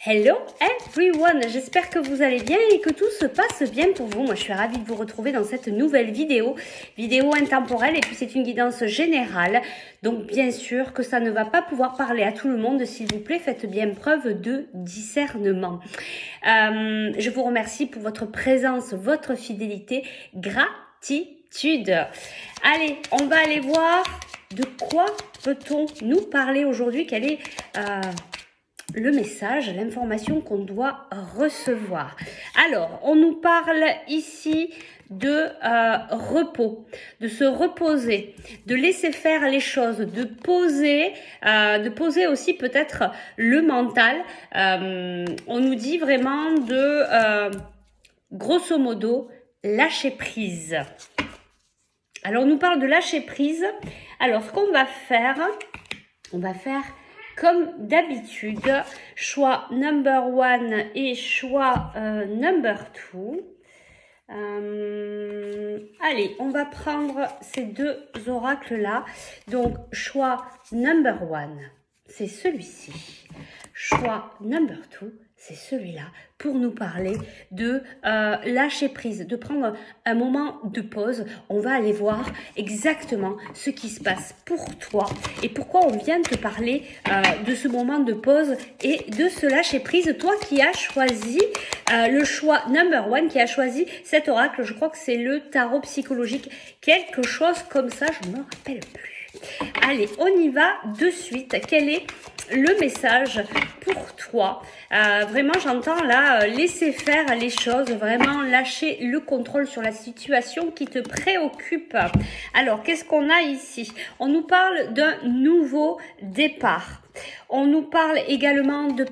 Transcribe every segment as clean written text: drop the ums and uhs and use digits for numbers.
Hello everyone, j'espère que vous allez bien et que tout se passe bien pour vous. Moi, je suis ravie de vous retrouver dans cette nouvelle vidéo intemporelle et puis c'est une guidance générale. Donc, bien sûr que ça ne va pas pouvoir parler à tout le monde. S'il vous plaît, faites bien preuve de discernement. Je vous remercie pour votre présence, votre fidélité, gratitude. Allez, on va aller voir de quoi peut-on nous parler aujourd'hui. Quel est le message, l'information qu'on doit recevoir. Alors, on nous parle ici de repos, de se reposer, de laisser faire les choses, de poser aussi peut-être le mental. On nous dit vraiment de, grosso modo, lâcher prise. Alors, on nous parle de lâcher prise. Alors, ce qu'on va faire, comme d'habitude, choix number 1 et choix number 2. Allez, on va prendre ces deux oracles-là. Donc, choix number 1, c'est celui-ci. Choix number 2, c'est celui-là, pour nous parler de lâcher prise, de prendre un moment de pause. On va aller voir exactement ce qui se passe pour toi et pourquoi on vient te parler de ce moment de pause et de ce lâcher prise. Toi qui as choisi le choix number 1, qui a choisi cet oracle, je crois que c'est le tarot psychologique, quelque chose comme ça, je ne me rappelle plus. Allez, on y va de suite. Quel est le message pour toi? Vraiment, j'entends là, laisser faire les choses, vraiment lâcher le contrôle sur la situation qui te préoccupe. Alors, qu'est-ce qu'on a ici? On nous parle d'un nouveau départ. On nous parle également de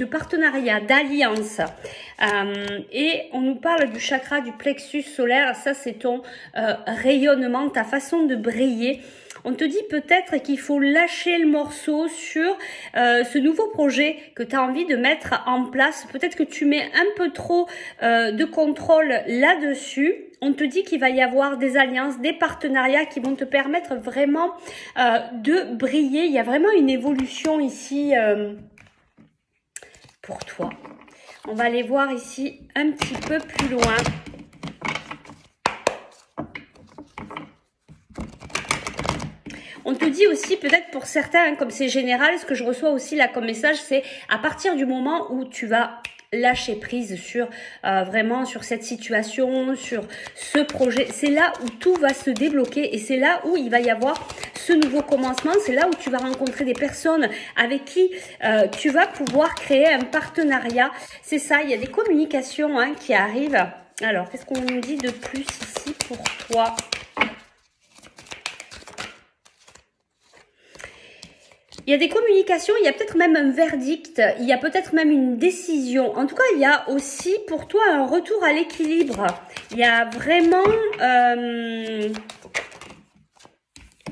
partenariat, d'alliance. Et on nous parle du chakra du plexus solaire. Ça, c'est ton rayonnement, ta façon de briller. On te dit peut-être qu'il faut lâcher le morceau sur ce nouveau projet que tu as envie de mettre en place. Peut-être que tu mets un peu trop de contrôle là-dessus. On te dit qu'il va y avoir des alliances, des partenariats qui vont te permettre vraiment de briller. Il y a vraiment une évolution ici pour toi. On va aller voir ici un petit peu plus loin. On te dit aussi, peut-être pour certains, comme c'est général, ce que je reçois aussi là comme message, c'est à partir du moment où tu vas lâcher prise sur vraiment sur cette situation, sur ce projet, c'est là où tout va se débloquer et c'est là où il va y avoir ce nouveau commencement, c'est là où tu vas rencontrer des personnes avec qui tu vas pouvoir créer un partenariat. C'est ça, il y a des communications qui arrivent. Alors, qu'est-ce qu'on nous dit de plus ici pour toi ? Il y a des communications, il y a peut-être même un verdict, il y a peut-être même une décision. En tout cas, il y a aussi pour toi un retour à l'équilibre. Il y a vraiment...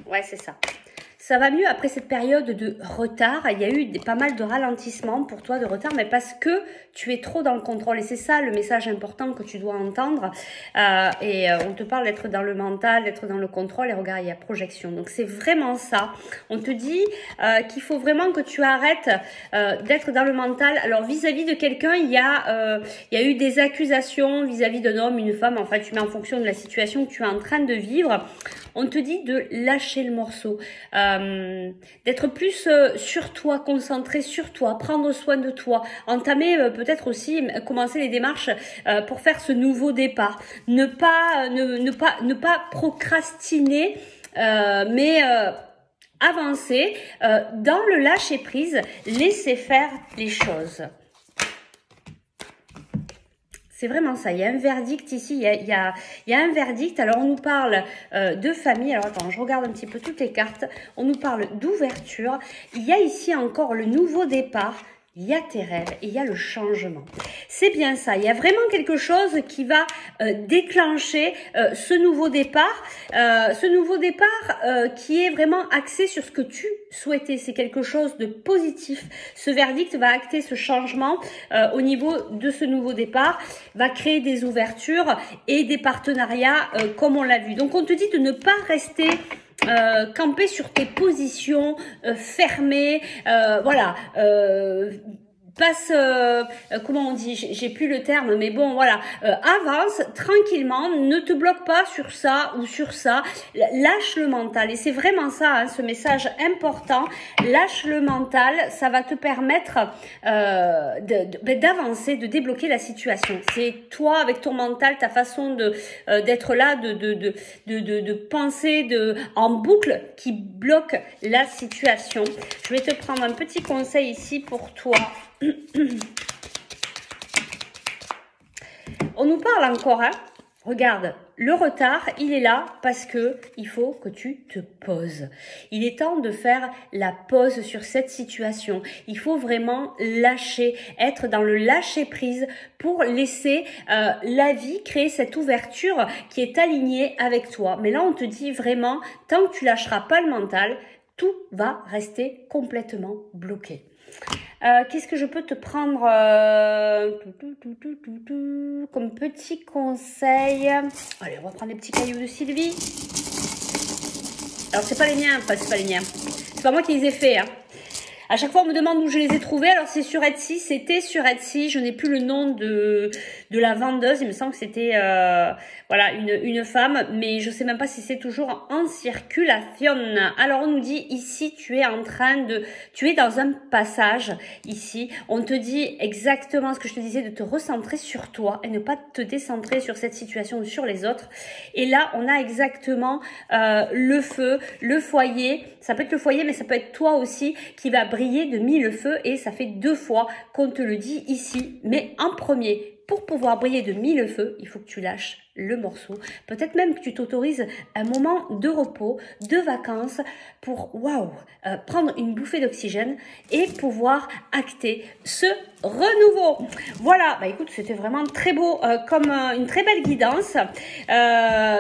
Ouais, c'est ça. Ça va mieux après cette période de retard. Il y a eu pas mal de ralentissements pour toi, de retard, mais parce que tu es trop dans le contrôle. Et c'est ça le message important que tu dois entendre. On te parle d'être dans le mental, d'être dans le contrôle. Et regarde, il y a projection. Donc, c'est vraiment ça. On te dit qu'il faut vraiment que tu arrêtes d'être dans le mental. Alors, vis-à-vis de quelqu'un, il y a eu des accusations vis-à-vis d'un homme, une femme. Enfin, tu mets en fonction de la situation que tu es en train de vivre. On te dit de lâcher le morceau, d'être plus sur toi, concentré sur toi, prendre soin de toi, entamer peut-être aussi, commencer les démarches pour faire ce nouveau départ. Ne pas procrastiner, mais avancer dans le lâcher prise, laisser faire les choses. C'est vraiment ça, il y a un verdict ici, il y a un verdict. Alors, on nous parle de famille. Alors, attends, je regarde un petit peu toutes les cartes. On nous parle d'ouverture. Il y a ici encore le nouveau départ. Il y a tes rêves et il y a le changement. C'est bien ça. Il y a vraiment quelque chose qui va déclencher ce nouveau départ. Qui est vraiment axé sur ce que tu souhaitais. C'est quelque chose de positif. Ce verdict va acter ce changement au niveau de ce nouveau départ. Va créer des ouvertures et des partenariats comme on l'a vu. Donc, on te dit de ne pas rester... camper sur tes positions fermées, voilà, passe, comment on dit, j'ai plus le terme, mais bon, voilà, avance tranquillement, ne te bloque pas sur ça ou sur ça, lâche le mental. Et c'est vraiment ça, hein, ce message important, lâche le mental, ça va te permettre d'avancer, de débloquer la situation. C'est toi, avec ton mental, ta façon d'être là, de penser en boucle qui bloque la situation. Je vais te prendre un petit conseil ici pour toi. On nous parle encore, hein. Regarde, le retard, il est là parce que il faut que tu te poses. Il est temps de faire la pause sur cette situation. Il faut vraiment lâcher, être dans le lâcher prise pour laisser la vie créer cette ouverture qui est alignée avec toi. Mais là, on te dit vraiment, tant que tu lâcheras pas le mental, tout va rester complètement bloqué. Qu'est-ce que je peux te prendre comme petit conseil? Allez, on va prendre les petits cailloux de Sylvie. Alors, c'est pas les miens, enfin, c'est pas les miens. C'est pas moi qui les ai faits, hein. À chaque fois, on me demande où je les ai trouvés. Alors, c'est sur Etsy. C'était sur Etsy. Je n'ai plus le nom de la vendeuse. Il me semble que c'était voilà, une femme. Mais je sais même pas si c'est toujours en circulation. Alors, on nous dit ici, tu es dans un passage. Ici, on te dit exactement ce que je te disais, de te recentrer sur toi et ne pas te décentrer sur cette situation ou sur les autres. Et là, on a exactement le feu, le foyer. Ça peut être le foyer, mais ça peut être toi aussi qui va briller de mille feux, et ça fait 2 fois qu'on te le dit ici. Mais en premier, pour pouvoir briller de mille feux, il faut que tu lâches le morceau. Peut-être même que tu t'autorises un moment de repos, de vacances pour prendre une bouffée d'oxygène et pouvoir acter ce renouveau. Voilà, bah écoute, c'était vraiment très beau, comme une très belle guidance.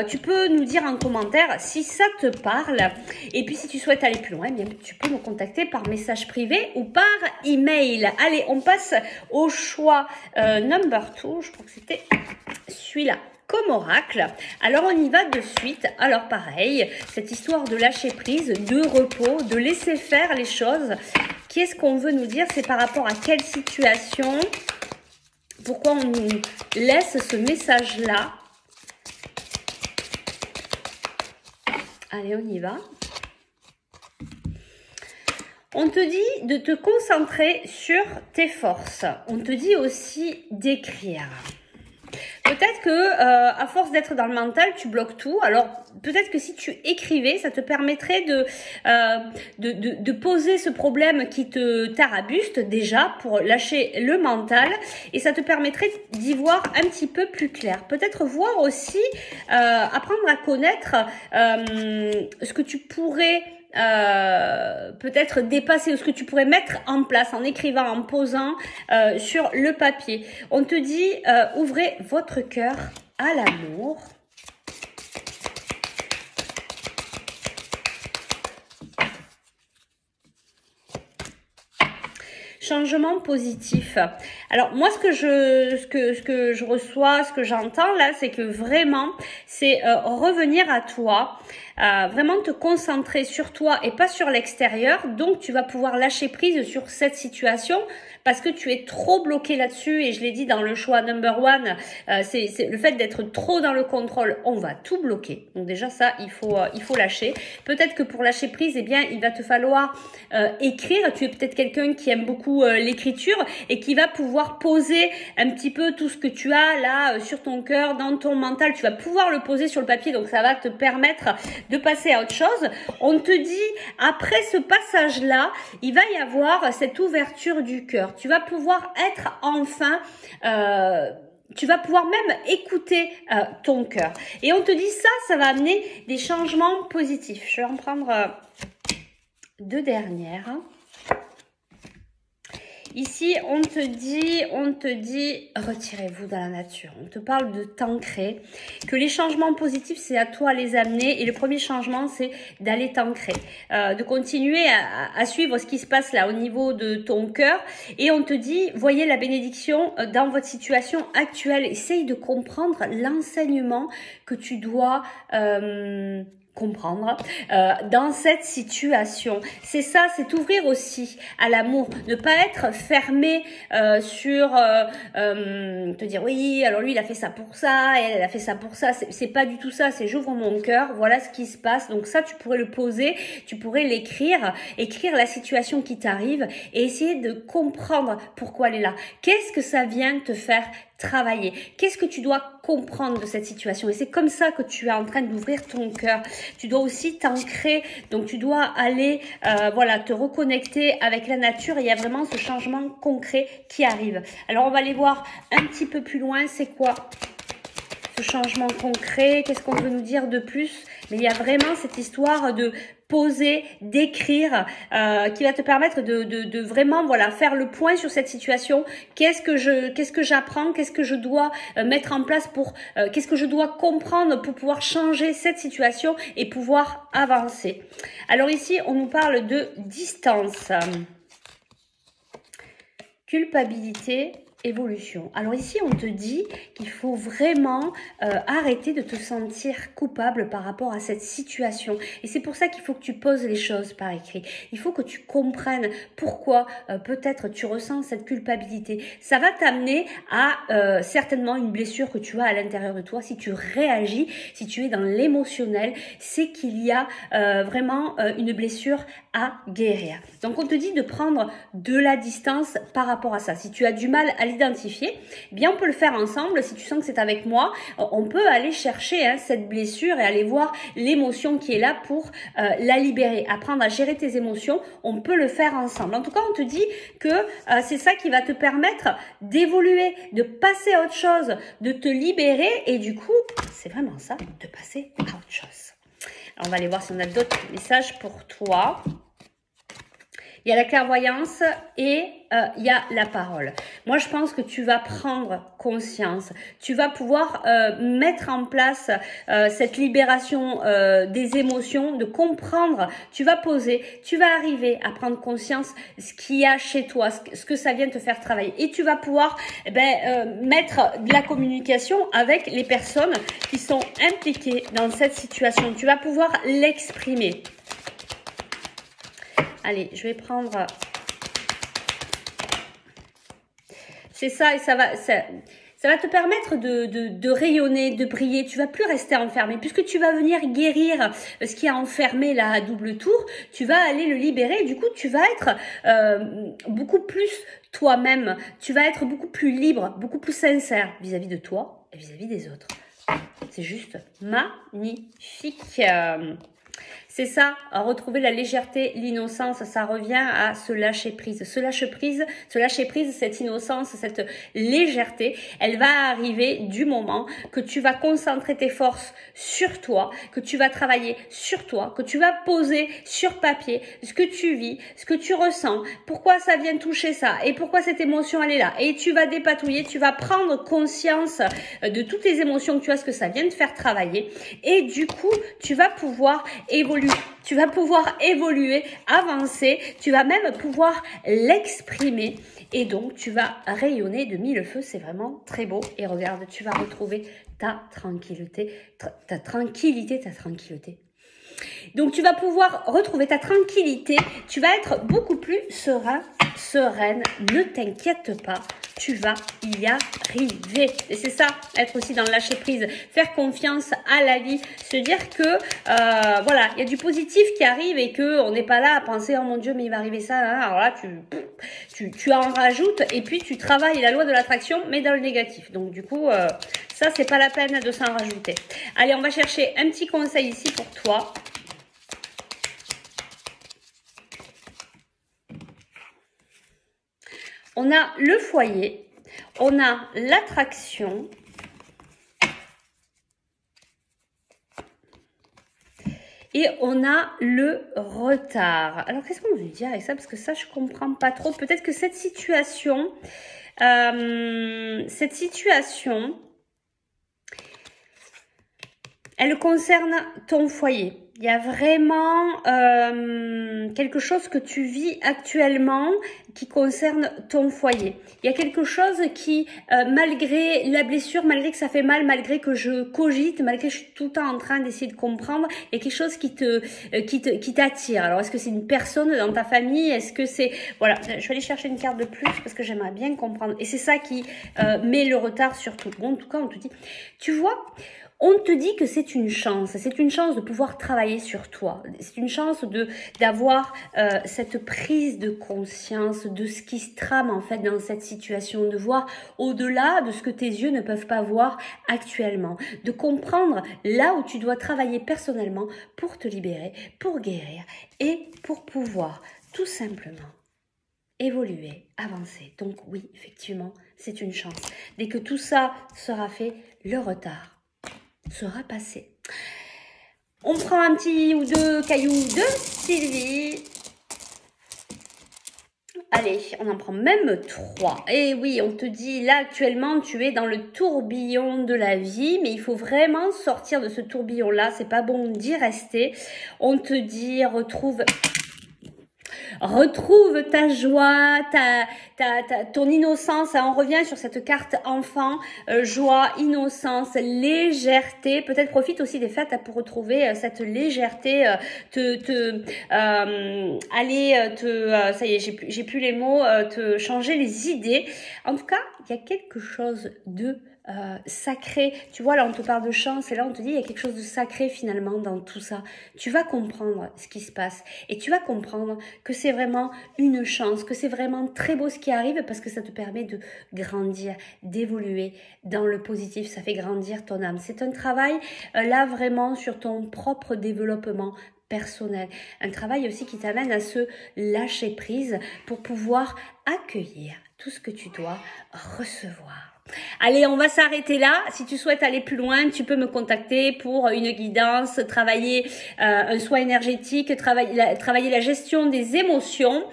Tu peux nous dire en commentaire si ça te parle. Et puis si tu souhaites aller plus loin, bien, tu peux me contacter par message privé ou par email. Allez, on passe au choix number 2. Je crois que c'était celui-là. Comme oracle. Alors on y va de suite. Alors pareil, cette histoire de lâcher prise, de repos, de laisser faire les choses. Qu'est-ce qu'on veut nous dire? C'est par rapport à quelle situation? Pourquoi on nous laisse ce message-là? Allez, on y va. On te dit de te concentrer sur tes forces. On te dit aussi d'écrire. Peut-être que à force d'être dans le mental, tu bloques tout. Alors peut-être que si tu écrivais, ça te permettrait de poser ce problème qui te tarabuste déjà pour lâcher le mental, et ça te permettrait d'y voir un petit peu plus clair. Peut-être voir aussi, apprendre à connaître ce que tu pourrais peut-être dépasser, ou ce que tu pourrais mettre en place en écrivant, en posant sur le papier. On te dit ouvrez votre cœur à l'amour. Changement positif. Alors moi, ce que je reçois, ce que j'entends là, c'est que vraiment, c'est revenir à toi, vraiment te concentrer sur toi et pas sur l'extérieur. Donc tu vas pouvoir lâcher prise sur cette situation parce que tu es trop bloqué là-dessus. Et je l'ai dit dans le choix number 1, c'est le fait d'être trop dans le contrôle. On va tout bloquer. Donc déjà ça, il faut lâcher. Peut-être que pour lâcher prise, eh bien, il va te falloir écrire. Tu es peut-être quelqu'un qui aime beaucoup l'écriture et qui va pouvoir poser un petit peu tout ce que tu as là sur ton cœur, dans ton mental. Tu vas pouvoir le poser sur le papier, donc ça va te permettre de passer à autre chose. On te dit, après ce passage-là, il va y avoir cette ouverture du cœur. Tu vas pouvoir être enfin... tu vas pouvoir même écouter ton cœur. Et on te dit ça va amener des changements positifs. Je vais en prendre 2 dernières. Ici, on te dit, retirez-vous dans la nature. On te parle de t'ancrer, que les changements positifs, c'est à toi de les amener. Et le premier changement, c'est d'aller t'ancrer, de continuer à suivre ce qui se passe là au niveau de ton cœur. Et on te dit, voyez la bénédiction dans votre situation actuelle. Essaye de comprendre l'enseignement que tu dois comprendre dans cette situation. C'est ça, c'est t'ouvrir aussi à l'amour, ne pas être fermé sur te dire oui, alors lui il a fait ça pour ça, elle a fait ça pour ça. C'est pas du tout ça, c'est j'ouvre mon cœur, voilà ce qui se passe. Donc ça, tu pourrais le poser, tu pourrais l'écrire, écrire la situation qui t'arrive et essayer de comprendre pourquoi elle est là. Qu'est-ce que ça vient te faire travailler? Qu'est-ce que tu dois comprendre de cette situation? Et c'est comme ça que tu es en train d'ouvrir ton cœur. Tu dois aussi t'ancrer, donc tu dois aller voilà, te reconnecter avec la nature et il y a vraiment ce changement concret qui arrive. Alors on va aller voir un petit peu plus loin, c'est quoi ce changement concret? Qu'est-ce qu'on veut nous dire de plus? Mais il y a vraiment cette histoire de poser, d'écrire, qui va te permettre de vraiment voilà faire le point sur cette situation. Qu'est-ce que j'apprends, qu'est-ce que je dois mettre en place pour, qu'est-ce que je dois comprendre pour pouvoir changer cette situation et pouvoir avancer. Alors ici, on nous parle de distance, culpabilité, évolution. Alors ici, on te dit qu'il faut vraiment arrêter de te sentir coupable par rapport à cette situation. Et c'est pour ça qu'il faut que tu poses les choses par écrit. Il faut que tu comprennes pourquoi peut-être tu ressens cette culpabilité. Ça va t'amener à certainement une blessure que tu as à l'intérieur de toi. Si tu réagis, si tu es dans l'émotionnel, c'est qu'il y a vraiment une blessure à guérir. Donc on te dit de prendre de la distance par rapport à ça. Si tu as du mal à l'identifier, eh bien on peut le faire ensemble. Si tu sens que c'est avec moi, on peut aller chercher cette blessure et aller voir l'émotion qui est là pour la libérer. Apprendre à gérer tes émotions, on peut le faire ensemble. En tout cas, on te dit que c'est ça qui va te permettre d'évoluer, de passer à autre chose, de te libérer et du coup, c'est vraiment ça, de passer à autre chose. Alors, on va aller voir si on a d'autres messages pour toi. Il y a la clairvoyance et il y a la parole. Moi, je pense que tu vas prendre conscience. Tu vas pouvoir mettre en place cette libération des émotions, de comprendre. Tu vas poser, tu vas arriver à prendre conscience ce qu'il y a chez toi, ce que ça vient te faire travailler. Et tu vas pouvoir mettre de la communication avec les personnes qui sont impliquées dans cette situation. Tu vas pouvoir l'exprimer. Allez, je vais prendre... C'est ça et ça va te permettre de rayonner, de briller. Tu vas plus rester enfermé. Puisque tu vas venir guérir ce qui a enfermé là à double tour, tu vas aller le libérer. Du coup, tu vas être beaucoup plus toi-même. Tu vas être beaucoup plus libre, beaucoup plus sincère vis-à-vis de toi et vis-à-vis des autres. C'est juste magnifique. C'est ça, retrouver la légèreté, l'innocence, ça revient à se lâcher prise. Se lâcher prise, cette innocence, cette légèreté, elle va arriver du moment que tu vas concentrer tes forces sur toi, que tu vas travailler sur toi, que tu vas poser sur papier ce que tu vis, ce que tu ressens, pourquoi ça vient toucher ça et pourquoi cette émotion elle est là. Et tu vas dépatouiller, tu vas prendre conscience de toutes les émotions que tu as, ce que ça vient de faire travailler. Et du coup, tu vas pouvoir évoluer. Tu vas pouvoir évoluer, avancer, tu vas même pouvoir l'exprimer et donc tu vas rayonner de mille feux, c'est vraiment très beau. Et regarde, tu vas retrouver ta tranquillité, ta tranquillité. Donc tu vas pouvoir retrouver ta tranquillité, tu vas être beaucoup plus serein, sereine, ne t'inquiète pas. Tu vas y arriver. Et c'est ça, être aussi dans le lâcher prise, faire confiance à la vie, se dire que voilà, il y a du positif qui arrive et que on n'est pas là à penser oh mon Dieu mais il va arriver ça. Hein. Alors là tu en rajoutes et puis tu travailles la loi de l'attraction mais dans le négatif. Donc du coup ça c'est pas la peine de s'en rajouter. Allez, on va chercher un petit conseil ici pour toi. On a le foyer, on a l'attraction, et on a le retard. Alors, qu'est-ce qu'on veut dire avec ça? Parce que ça, je comprends pas trop. Peut-être que cette situation, elle concerne ton foyer. Il y a vraiment quelque chose que tu vis actuellement qui concerne ton foyer. Il y a quelque chose qui, malgré la blessure, malgré que ça fait mal, malgré que je cogite, malgré que je suis tout le temps en train d'essayer de comprendre, il y a quelque chose qui t'attire. Alors, est-ce que c'est une personne dans ta famille? Est-ce que c'est... Voilà, je vais aller chercher une carte de plus parce que j'aimerais bien comprendre. Et c'est ça qui met le retard sur tout. Bon, en tout cas, on te dit... Tu vois, on te dit que c'est une chance de pouvoir travailler sur toi, c'est une chance d'avoir cette prise de conscience de ce qui se trame en fait dans cette situation, de voir au-delà de ce que tes yeux ne peuvent pas voir actuellement, de comprendre là où tu dois travailler personnellement pour te libérer, pour guérir et pour pouvoir tout simplement évoluer, avancer. Donc oui, effectivement, c'est une chance. Dès que tout ça sera fait, le retard sera passé. On prend un petit ou deux cailloux de Sylvie. Allez, on en prend même 3. Et oui, on te dit, là, actuellement, tu es dans le tourbillon de la vie, mais il faut vraiment sortir de ce tourbillon-là. C'est pas bon d'y rester. On te dit, retrouve ta joie, ton innocence. On revient sur cette carte enfant, joie, innocence, légèreté. Peut-être profite aussi des fêtes pour retrouver cette légèreté, ça y est, j'ai plus les mots, te changer les idées. En tout cas, il y a quelque chose de sacré. Tu vois, là, on te parle de chance et là, on te dit, il y a quelque chose de sacré finalement dans tout ça. Tu vas comprendre ce qui se passe et tu vas comprendre que c'est vraiment une chance, que c'est vraiment très beau ce qui arrive parce que ça te permet de grandir, d'évoluer dans le positif. Ça fait grandir ton âme. C'est un travail, là, vraiment sur ton propre développement personnel. Un travail aussi qui t'amène à se lâcher prise pour pouvoir accueillir tout ce que tu dois recevoir. Allez, on va s'arrêter là. Si tu souhaites aller plus loin, tu peux me contacter pour une guidance, travailler un soin énergétique, travailler la gestion des émotions.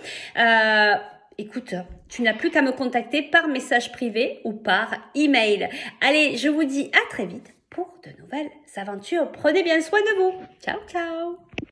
Écoute, tu n'as plus qu'à me contacter par message privé ou par email. Allez, je vous dis à très vite pour de nouvelles aventures. Prenez bien soin de vous. Ciao, ciao.